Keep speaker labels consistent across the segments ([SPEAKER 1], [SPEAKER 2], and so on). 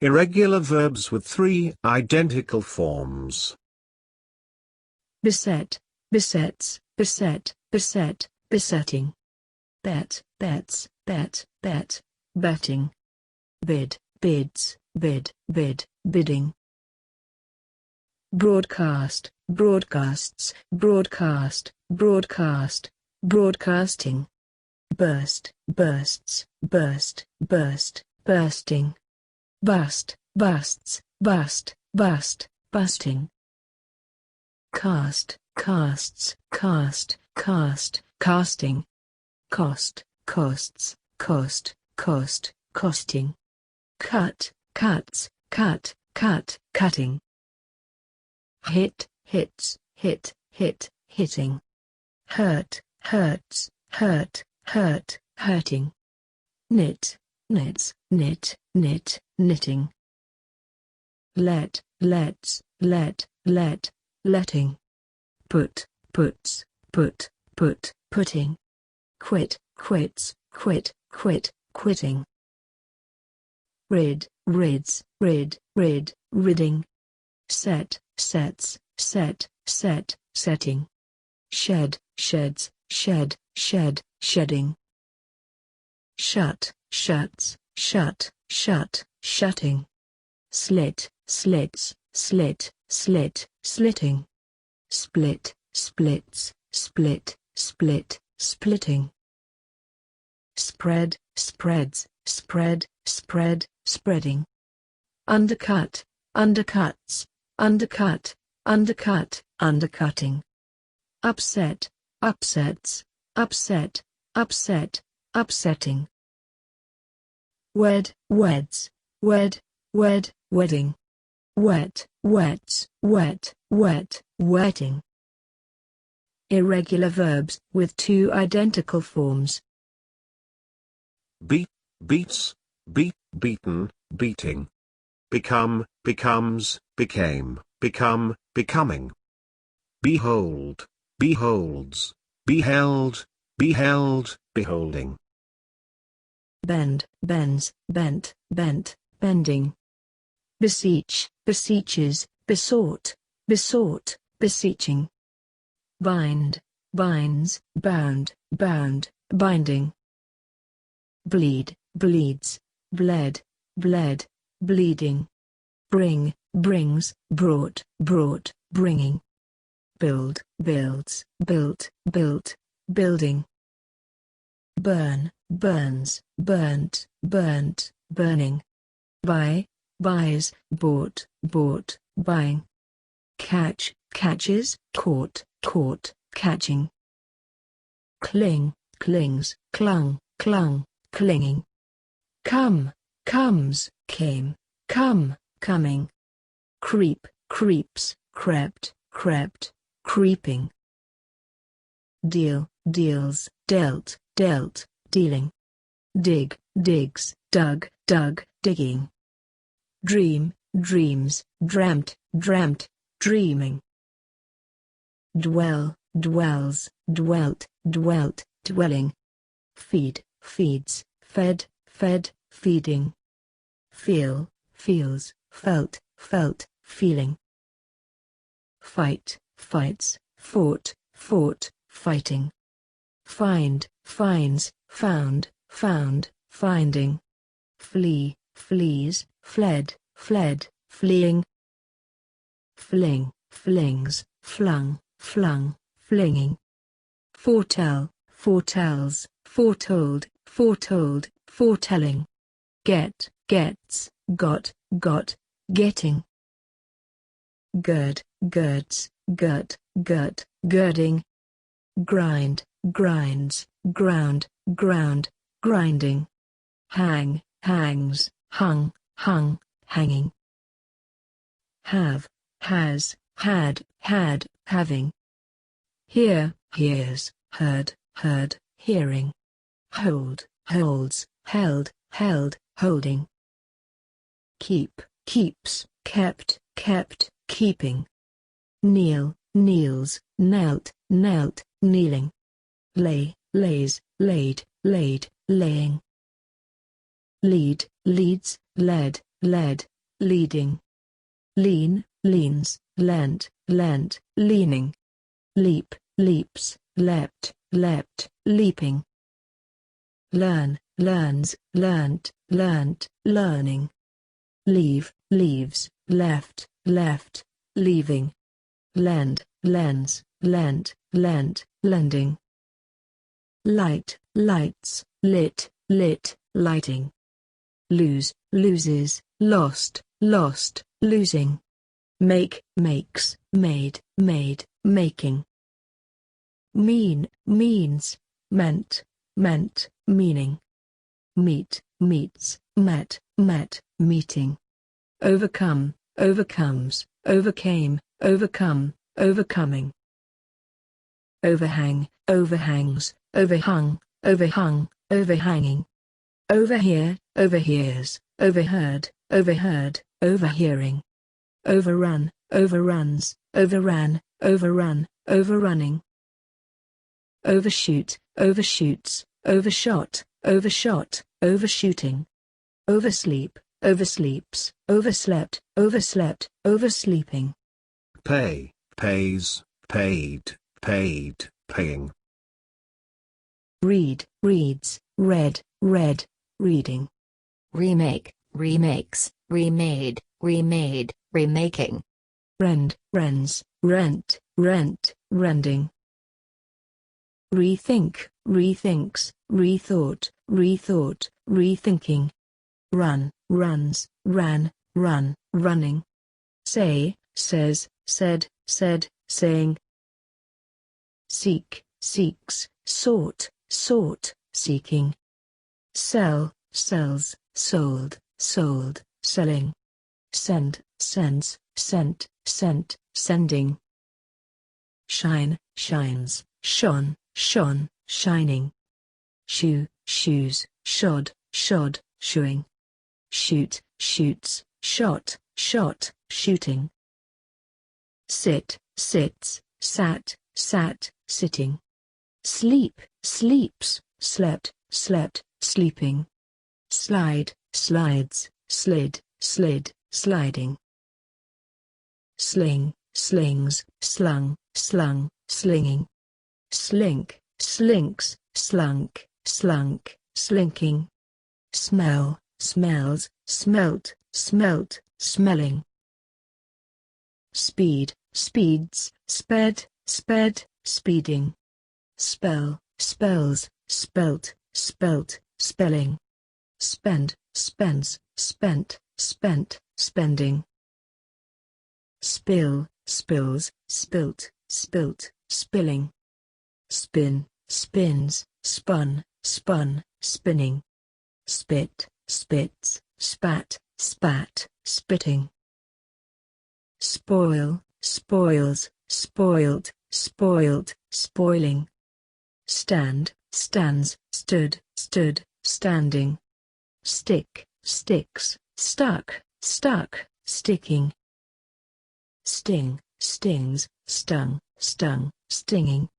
[SPEAKER 1] Irregular verbs with 3 identical forms.
[SPEAKER 2] Beset, besets, beset, beset, besetting. Bet, bets, bet, bet, betting. Bid, bids, bid, bid, bidding. Broadcast, broadcasts, broadcast, broadcast, broadcasting. Burst, bursts, burst, burst, bursting. Bust, busts, bust, bust, busting. Cast, casts, cast, cast, casting. Cost, costs, cost, cost, costing. Cut, cuts, cut, cut, cutting. Hit, hits, hit, hit, hitting. Hurt, hurts, hurt, hurt, hurting. Knit, knits, knit, knit, knitting. Let, lets, let, let, letting. Put, puts, put, put, putting. Quit, quits, quit, quit, quitting. Rid, rids, rid, rid, ridding. Set, sets, set, set, setting. Shed, sheds, shed, shed, shedding. Shut, shuts, shut, shut, shutting. Slit, slits, slit, slit, slitting. Split, splits, split, split, splitting. Spread, spreads, spread, spread, spreading. Undercut, undercuts, undercut, undercut, undercutting. Upset, upsets, upset, upset, upsetting. Wed, weds, wed, wed, wedding. Wet, wets, wet, wet, wetting. Irregular verbs with 2 identical forms.
[SPEAKER 1] Beat, beats, beat, beaten, beating. Become, becomes, became, become, becoming. Behold, beholds, beheld, beheld, beholding.
[SPEAKER 2] Bend, bends, bent, bent, bending. Beseech, beseeches, besought, besought, beseeching. Bind, binds, bound, bound, binding. Bleed, bleeds, bled, bled, bleeding. Bring, brings, brought, brought, bringing. Build, builds, built, built, building. Burn, burns, burnt, burnt, burning. Buy, buys, bought, bought, buying. Catch, catches, caught, caught, catching. Cling, clings, clung, clung, clinging. Come, comes, came, come, coming. Creep, creeps, crept, crept, creeping. Deal, deals, dealt, dealt, dealing. Dig, digs, dug, dug, digging. Dream, dreams, dreamt, dreamt, dreaming. Dwell, dwells, dwelt, dwelt, dwelling. Feed, feeds, fed, fed, feeding. Feel, feels, felt, felt, feeling. Fight, fights, fought, fought, fighting. Find, finds, found, found, finding. Flee, flees, fled, fled, fleeing. Fling, flings, flung, flung, flinging. Foretell, foretells, foretold, foretold, foretelling. Get, gets, got, got, getting. Gird, girds, girt, girt, girding. Grind, grinds, ground, ground, grinding. Hang, hangs, hung, hung, hanging. Have, has, had, had, having. Hear, hears, heard, heard, hearing. Hold, holds, held, held, holding. Keep, keeps, kept, kept, keeping. Kneel, kneels, knelt, knelt, kneeling. Lay, lays, laid, laid, laying. Lead, leads, led, led, leading. Lean, leans, lent, lent, leaning. Leap, leaps, leapt, leapt, leaping. Learn, learns, learnt, learnt, learning. Leave, leaves, left, left, leaving. Lend, lends, lent, lent, lending. Light, lights, lit, lit, lighting. Lose, loses, lost, lost, losing. Make, makes, made, made, making. Mean, means, meant, meant, meaning. Meet, meets, met, met, meeting. Overcome, overcomes, overcame, overcome, overcoming. Overhang, overhangs, overhung, overhung, overhanging. Overhear, overhears, overheard, overheard, overhearing. Overrun, overruns, overran, overrun, overrunning. Overshoot, overshoots, overshot, overshot, overshooting. Oversleep, oversleeps, overslept, overslept, oversleeping.
[SPEAKER 1] Pay, pays, paid, paid, paying.
[SPEAKER 2] Read, reads, read, read, reading.
[SPEAKER 3] Remake, remakes, remade, remade, remaking.
[SPEAKER 2] Rend, rends, rent, rent, rending. Rethink, rethinks, rethought, rethought, rethinking. Run, runs, ran, run, running. Say, says, said, said, saying. Seek, seeks, sought, sought, seeking. Sell, sells, sold, sold, selling. Send, sends, sent, sent, sending. Shine, shines, shone, shone, shining. Shoe, shoes, shod, shod, shoeing. Shoot, shoots, shot, shot, shooting. Sit, sits, sat, sat, sitting. Sleep, sleeps, slept, slept, sleeping. Slide, slides, slid, slid, sliding. Sling, slings, slung, slung, slinging. Slink, slinks, slunk, slunk, slinking. Smell, smells, smelt, smelt, smelling. Speed, speeds, sped, sped, speeding. Spell, spells, spelt, spelt, spelling. Spend, spends, spent, spent, spending. Spill, spills, spilt, spilt, spilling. Spin, spins, spun, spun, spinning. Spit, spits, spat, spat, spitting. Spoil, spoils, spoiled, spoiled, spoiling. Stand, stands, stood, stood, standing. Stick, sticks, stuck, stuck, sticking. Sting, stings, stung, stung, stinging.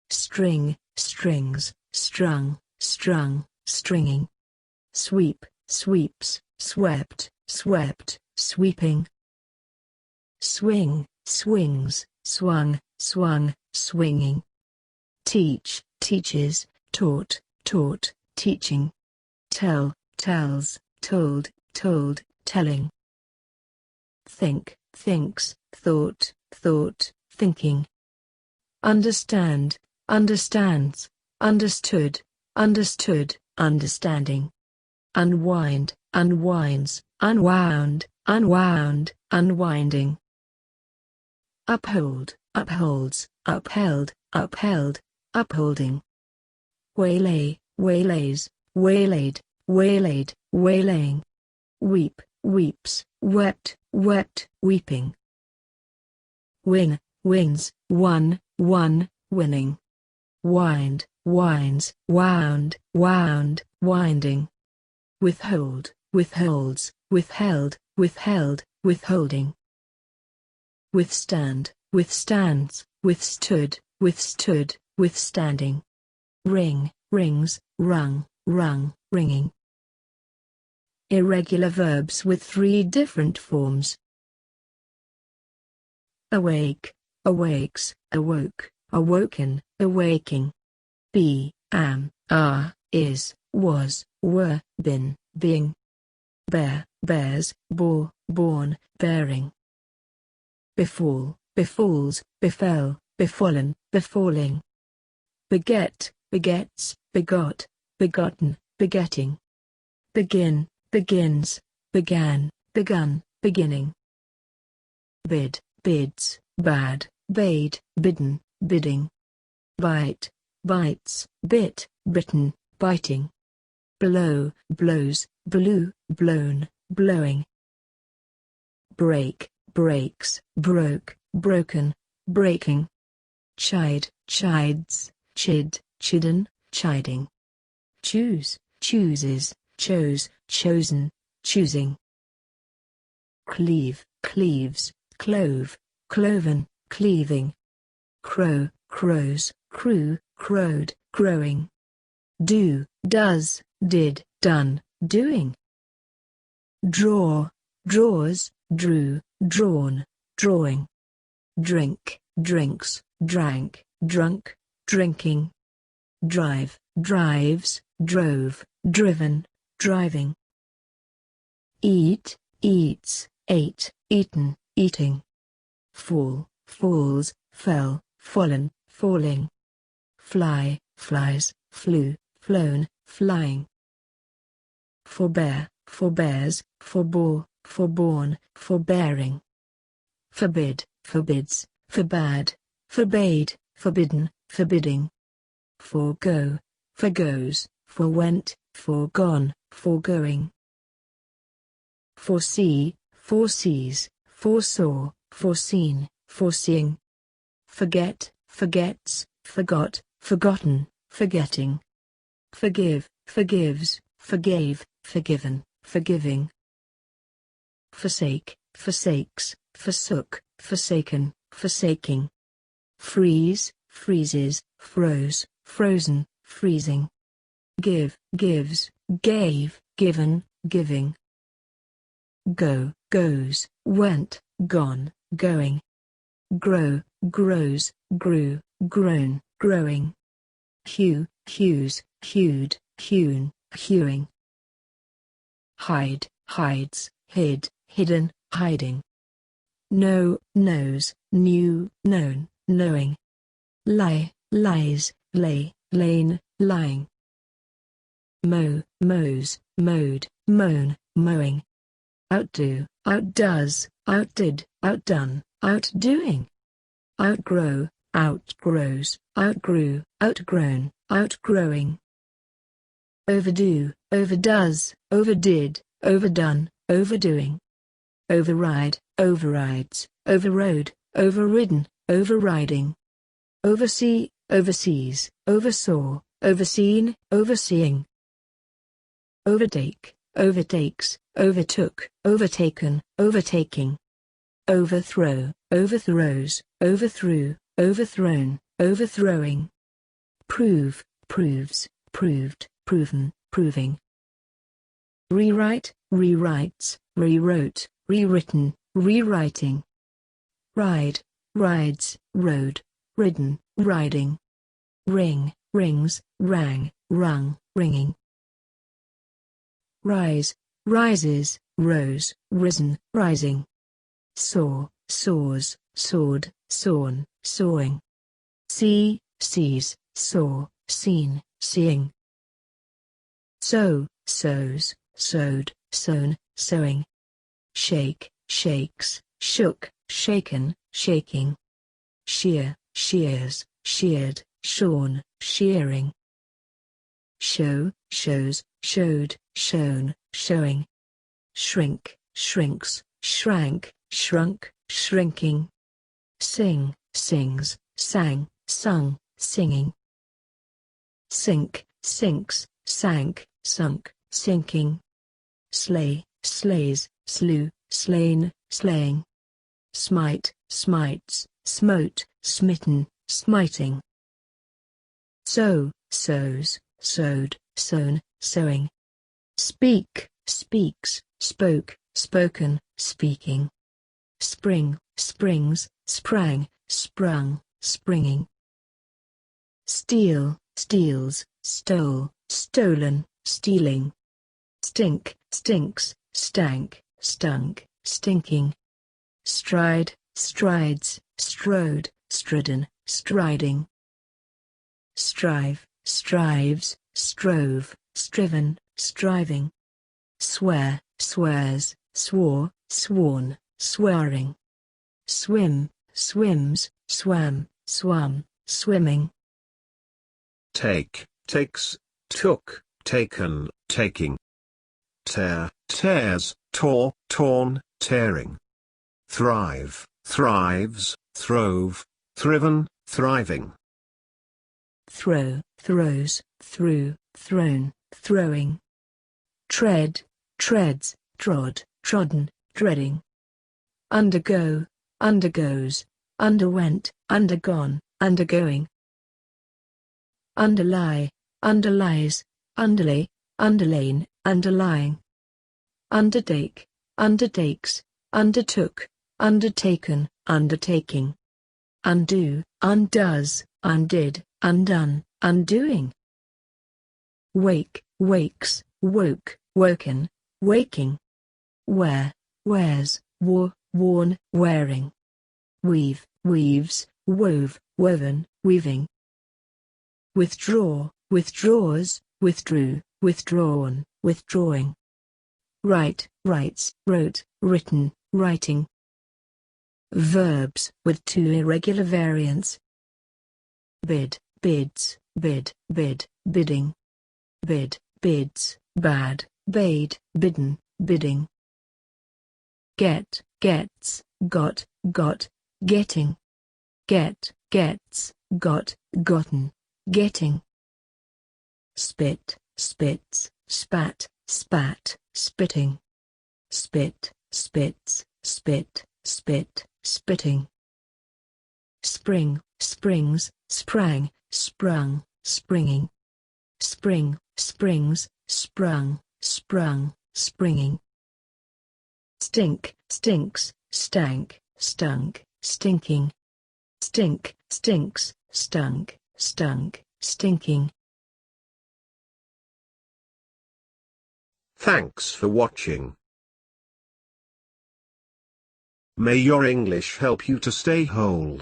[SPEAKER 2] String, strings, strung, strung, stringing. Sweep, sweeps, swept, swept, sweeping. Swing, swings, swung, swung, swinging. Teach, teaches, taught, taught, teaching. Tell, tells, told, told, telling. Think, thinks, thought, thought, thinking. Understand, understands, understood, understood, understanding. Unwind, unwinds, unwound, unwound, unwinding. Uphold, upholds, upheld, upheld, upholding. Waylay, waylays, waylaid, waylaid, waylaying. Weep, weeps, wept, wept, weeping. Win, wins, won, won, winning. Wind, winds, wound, wound, winding. Withhold, withholds, withheld, withheld, withholding. Withstand, withstands, withstood, withstood, withstanding. Ring, rings, rung, rung, ringing. Irregular verbs with 3 different forms. Awake, awakes, awoke, awoken, awaking. Be, am, are, is, was, were, been, being. Bear, bears, bore, born, bearing. Befall, befalls, befell, befallen, befalling. Beget, begets, begot, begotten, begetting. Begin, begins, began, begun, beginning. Bid, bids, bade, beɪd, bidden, bidding. Bite, bites, bit, bitten, biting. Blow, blows, blew, blown, blowing. Break, breaks, broke, broken, breaking. Chide, chides, chid, chidden, chiding. Choose, chooses, chose, chosen, choosing. Cleave, cleaves, clove, cloven, cleaving. Crow, crows, crew, crowed, crowing. Do, does, did, done, doing. Draw, draws, drew, drawn, drawing. Drink, drinks, drank, drunk, drinking. Drive, drives, drove, driven, driving. Eat, eats, ate, eaten, eating. Fall, falls, fell, fallen, falling. Fly, flies, flew, flown, flying. Forbear, forbears, forbore, forborne, forbearing. Forbid, forbids, forbade, forbade, forbidden, forbidding. Forego, forgoes, forwent, foregone, foregoing. Foresee, foresees, foresaw, foreseen, foreseeing. Forget, forgets, forgot, forgotten, forgetting. Forgive, forgives, forgave, forgiven, forgiving. Forsake, forsakes, forsook, forsaken, forsaking. Freeze, freezes, froze, frozen, freezing. Give, gives, gave, given, giving. Go, goes, went, gone, going. Grow, grows, grew, grown, growing. Hew, hews, hewed, hewn, hewing. Hide, hides, hid, hidden, hiding. Know, knows, knew, known, knowing. Lie, lies, lay, lain, lying. Mow, mows, mowed, mown, mowing. Outdo, outdoes, outdid, outdone, outdoing. Outgrow, outgrows, outgrew, outgrown, outgrowing. Overdo, overdoes, overdid, overdone, overdoing. Override, overrides, overrode, overridden, overriding. Oversee, oversees, oversaw, overseen, overseeing. Overtake, overtakes, overtook, overtaken, overtaking. Overthrow, overthrows, overthrew, overthrown, overthrowing. Prove, proves, proved, proven, proving. Rewrite, rewrites, rewrote, rewritten, rewriting. Ride, rides, rode, ridden, riding. Ring, rings, rang, rung, ringing. Rise, rises, rose, risen, rising. Saw, saws, sawed, sawn, sawing. See, sees, saw, seen, seeing. Sow, sows, sowed, sown, sowing. Shake, shakes, shook, shaken, shaking. Shear, shears, sheared, shorn, shearing. Show, shows, showed, shown, showing. Shrink, shrinks, shrank, shrunk, shrinking. Sing, sings, sang, sung, singing. Sink, sinks, sank, sunk, sinking. Slay, slays, slew, slain, slaying. Smite, smites, smote, smitten, smiting. Sow, sows, sowed, sown, sowing. Speak, speaks, spoke, spoken, speaking. Spring, springs, sprang, sprung, springing. Steal, steals, stole, stolen, stealing. Stink, stinks, stank, stunk, stinking. Stride, strides, strode, stridden, striding. Strive, strives, strove, striven, striving. Swear, swears, swore, sworn, swearing. Swim, swims, swam, swum, swimming.
[SPEAKER 1] Take, takes, took, taken, taking. Tear, tears, tore, torn, tearing. Thrive, thrives, throve, thriven, thriving.
[SPEAKER 2] Throw, throws, threw, thrown, throwing. Tread, treads, trod, trodden, treading. Undergo, undergoes, underwent, undergone, undergoing. Underlie, underlies, underlay, underlain, underlying. Undertake, undertakes, undertook, undertaken, undertaking. Undo, undoes, undid, undone, undoing. Wake, wakes, woke, woken, waking. Wear, wears, wore, worn, wearing. Weave, weaves, wove, woven, weaving. Withdraw, withdraws, withdrew, withdrawn, withdrawing. Write, writes, wrote, written, writing. Verbs with two irregular variants. Bid, bids, bid, bid, bidding. Bid, bids, bade, beɪd, bidden, bidding. Get, gets, got, got, getting. Get, gets, got, gotten, getting. Spit, spits, spat, spat, spitting. Spit, spits, spit, spit, spitting. Spring, springs, sprang, sprung, springing. Spring, springs, sprung, sprung, springing. Stink, stinks, stank, stunk, stinking. Stink, stinks, stunk, stunk, stinking.
[SPEAKER 1] Thanks for watching. May your English help you to stay whole.